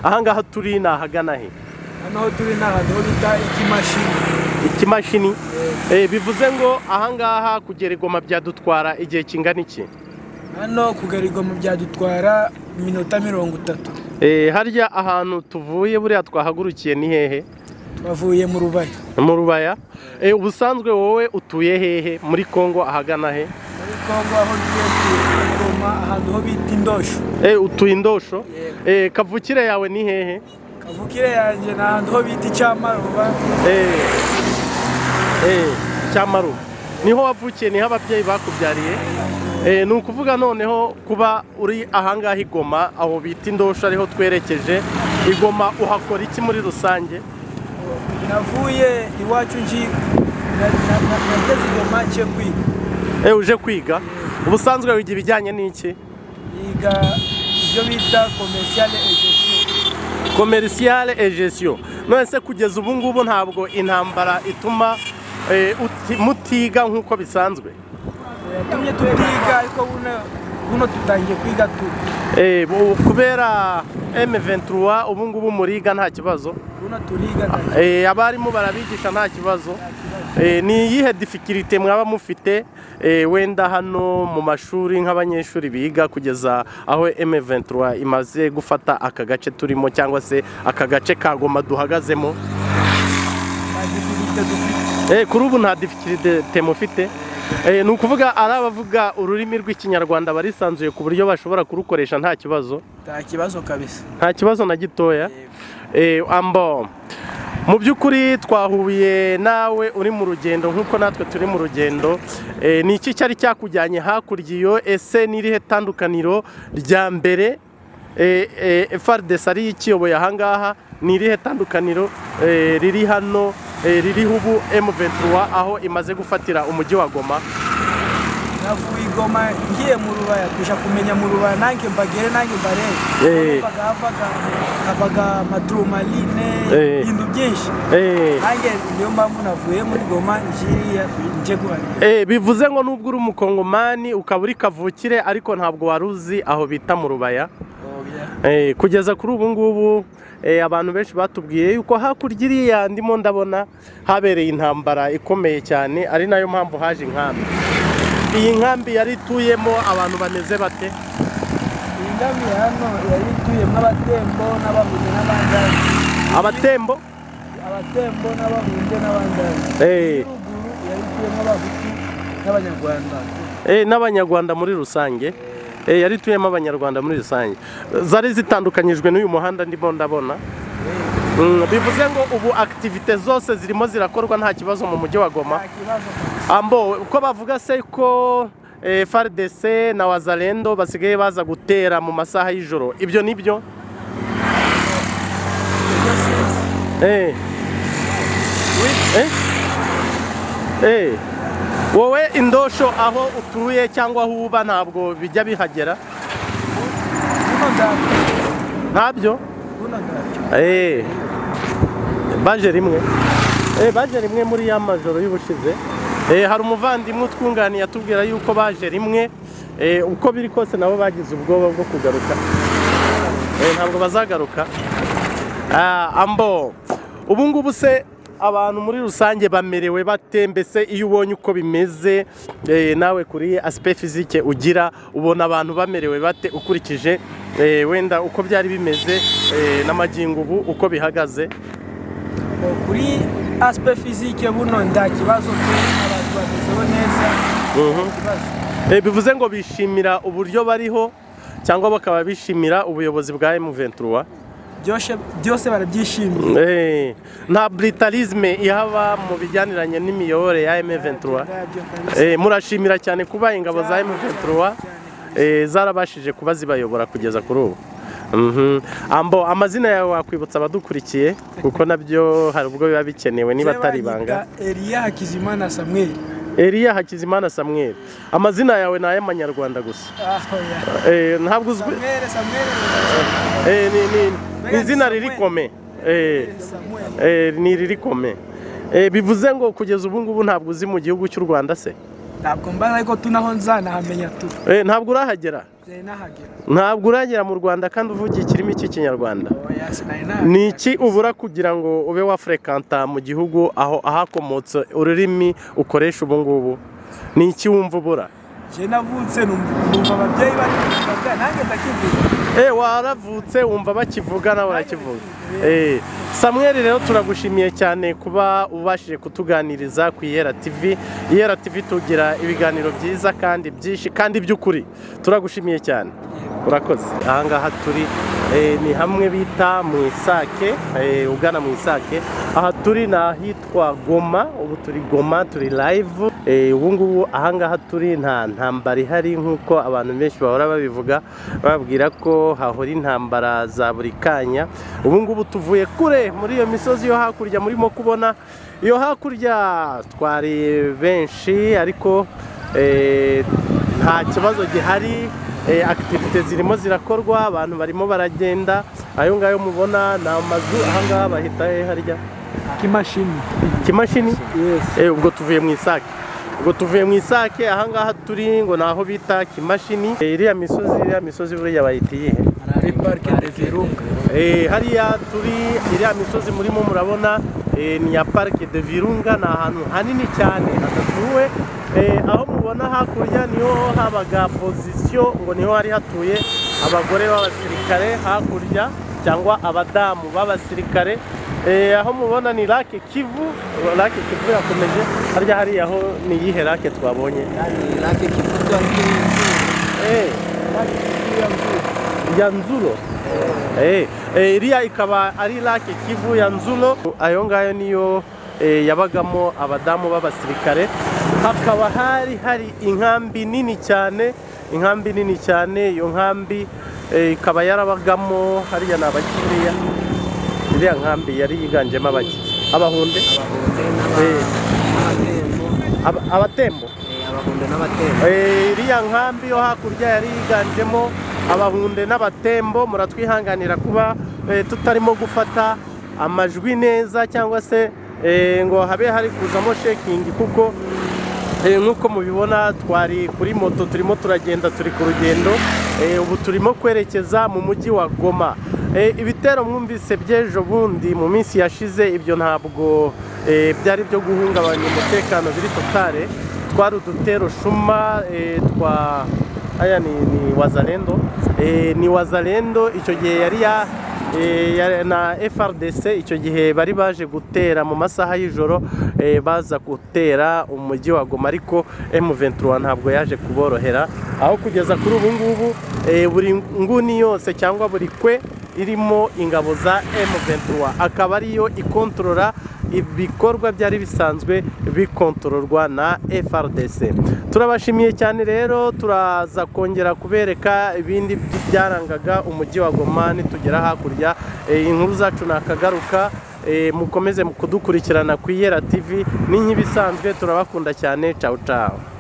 ahangaha turi nahagana he? Hano turi n'ahantu ho bita ikimashini. Bivuze ngo ahangaha kugera Goma byadutwara igihe kingana iki? hano kugera Goma byadutwara minota 30. Harya ahantu tuvuye buriya twahagurukiye ni hehe? Twavuye mu Rubaya. Mu Rubaya. Ubusanzwe wowe utuye hehe muri Kongo ahagana he? Muri Kongo aho tugiye Goma ahantu ho bita Indosho. Utuye Indosho. Kavukire yawe ni hehe? Kavukire yanjye na ahantu ho bita Cyamaruba. Cyamaruba. Niho wavukiye, niho ababyeyi bakubyariye? Ni ukuvuga noneho kuba uri ahangaha i Goma aho bita Indosho ariho twerekeje, i Goma uhakora iki muri rusange? Navuye iwacu nageze Goma nje kwiga. Uje kwiga? Ubusanzwe wiga ibijyanye n'iki? Yiga ibyo bita commercial et gestion. None se kugeza ubu ngubu ntabwo intambara ituma mutiga nk'uko bisanzwe? Yatumye tutiga ariko buno tutangiye kwiga tu. Kubera M23 ubu ngubu muriga nta kibazo? Buno turiga. Abarimu barabigisha nta kibazo? Ni iyihe difficulté mwaba mufite wenda hano mu mashuri nk'abanyeshuri biga kugeza aho M23 imaze gufata aka gace turimo cyangwa se aka gace ka Goma duhagazemo? Kuri ubu nta difficulté mufite? Ni ukuvuga ari abavuga ururimi rw'ikinyarwanda barisanzuye ku buryo bashobora kurukoresha nta kibazo? Nta kibazo kabisa. Nta kibazo na gitoya? Ambo mu by'ukuri twahuye nawe uri mu rugendo nk'uko natwe turi mu rugendo, ni iki cyari cyakujyanye hakurya iyo? Ese n'irihe tandukaniro rya mbere FARDC ari ikiyoboye ahangaha, n'irihe tandukaniro riri hano ririho ubu M23 aho imaze gufatira umujyi wa Goma? Navuye Goma ngiye mu Rubaya kuja kumenya mu Rubaya nange mbagere nange mbare bagaga madrumaline bintu byinshi nange niyo mpamvu navuye muri Goma nje guhari. Bivuze ngo nubwo uri umukongomani ukaba uri kavukire ariko ntabwo waruzi aho bita mu Rubaya? Kugeza kuri ubu ngubu abantu benshi batubwiye yuko hakurya iriya ndimo ndabona habereye intambara ikomeye cyane, ari nayo mpamvu haje inkambi. Iyi nkambi yari ituyemo abantu bameze bate? Iyi nkambi hano yari ituyemo abatembo n'abahunde n'abandari. Abatembo? Abatembo n'abahunde n'abandari. Yari ituyemo abahutu n'abanyarwanda. N'abanyarwanda muri rusange? Yari ituyemo abanyarwanda muri rusange. Zari zitandukanyijwe n'uyu muhanda ndimo ndabona? Bivuze ngo ubu activite zose zirimo zirakorwa nta kibazo mu mujyi wa Goma? Ambo uko bavuga se ko FARDC na Wazalendo basigaye baza gutera mu masaha y'ijoro, ibyo nibyo? Wowe Indosho aho utuye cyangwa aho uba ntabwo bijya bihagera? Ntabyo? Baje rimwe? Baje rimwe muri ya majoro y'ubushize. Hari umuvandimwe utwunganiye atubwira yuko baje rimwe, uko biri kose nabo bagize ubwoba bwo kugaruka. Ntabwo bazagaruka. Ambo ubu ngubu se abantu muri rusange bamerewe bate? Mbese iyo ubonye uko bimeze nawe kuri aspect physique ugira ubona abantu bamerewe bate ukurikije wenda uko byari bimeze n'amagingo ubu uko bihagaze? Kuri aspect physique buno nda kibazo abantu bamezeho neza. Bivuze ngo bishimira uburyo bariho cyangwa bakaba bishimira ubuyobozi bwa M23? Byose barabyishimiye. Nta brutalisme ihaba mu bijyaniranye n'imiyobore ya M23? Murashimira cyane kuba ingabo za M23 zarabashije kuba zibayobora kugeza kuri ubu? Ambo amazina yawe wakwibutsa abadukurikiye kuko nabyo hari ubwo biba bikenewe niba atari ibanga? Elia Hakizimana Samuel. Elia Hakizimana Samuel. Amazina yawe ni ay'amanyarwanda gusa? Ntabwo uzwi? Ni izina riri kome? Ni riri kome. Bivuze ngo kugeza ubu ngubu ntabwo uzi mu gihugu cy'u Rwanda se? Ntabwo mbaza ariko tunaho nzanahamenya tu. Ntabwo urahagera? ntabwo uragera mu Rwanda kandi uvugiye ikirimi cy'ikinyarwanda. Ni iki ubura kugira ngo ube wafrekanta mu gihugu aho ahakomotse ururimi ukoresha ubu ngubu? Ni iki wumva ubura? Je navutse numva ababyeyi bakivuga nanjye ndakivuga. Waravutse wumva bakivuga nawe urakivuga. Samuel rero turagushimiye cyane kuba ubashije kutuganiriza ku Iyera TV. Iyera TV tugira ibiganiro byiza kandi byinshi kandi by'ukuri. Turagushimiye cyane. Urakoze. Aha ngaha turi ni hamwe bita mu Isake, ugana mu Isake. Aha turi nahitwa Goma, ubu turi Goma, turi live. Ubu ngubu aha ngaha turi nta ntambara ihari nk'uko abantu benshi bahora babivuga, bababwira ko hahora intambara za buri kanya. Ubu ngubu tuvuye kure muri iyo misozi yo hakurya murimo kubona. Iyo hakurya twari benshi ariko nta kibazo gihari. Activities zirimo zirakorwa, abantu barimo baragenda. Ayo ngayo mubona na amazu aha ngaha bahita harya Kimashini. Yes. Ubwo tuvuye mu Isake. Aha ngaha turi ngo naho bita Kimashini. Iriya misozi buriya bayitiye ari Parke de Virunga. Hariya turi iriya misozi murimo murabona ni ya Parke de Virunga, na ahantu hanini cyane hadatuwe. Aho mubona hakurya niho habaga position, ngo niho hari hatuye abagore b'abasirikare hakurya cyangwa abadamu b'abasirikare. Aho mubona ni Lake Kivu. Lake Kivu yakomeje harya hariya aho ni yihe lake twabonye? Lake Kivu ya Nzulo. Iriya ikaba ari Lake Kivu ya Nzulo. Ayo ngayo niyo yabagamo abadamu b'abasirikare. Hakaba hari inkambi nini cyane, iyo nkambi ikaba yarabagamo hariya n'abakiriya. Iriya nkambi yari yiganjemo abahunde abatembo. Iriya nkambi yo hakurya yari yiganjemo abahunde n'abatembo. Muratwihanganira kuba tutarimo gufata amajwi neza cyangwa se ngo habe hari kuzamo shaking, kuko nk'uko mubibona twari kuri moto turimo turagenda, turi ku rugendo. Ubu turimo kwerekeza mu mujyi wa Goma. Ibitero mwumvise by'ejo bundi mu minsi yashize, ibyo ntabwo byari byo guhungabanya umutekano biri totale. Twari udutero shuma aya ni Wazalendo. Icyo gihe yari na FRDC. Icyo gihe bari baje gutera mu masaha y'ijoro, baza gutera umujyi wa Goma, ariko M23 ntabwo yaje kuborohera. Aho kugeza kuri ubu ngubu buri nguni yose cyangwa buri kwe irimo ingabo za M23 akaba ariyo ikontorora ibikorwa byari bisanzwe bikontororwa na FRDC. Turabashimiye cyane rero, turaza kongera kubereka ibindi byarangaga umujyi wa Goma nitugera hakurya. Inkuru zacu nakagaruka. Mukomeze kudukurikirana ku Iyera TV. Ni nk'ibisanzwe turabakunda cyane. Ciao ciao.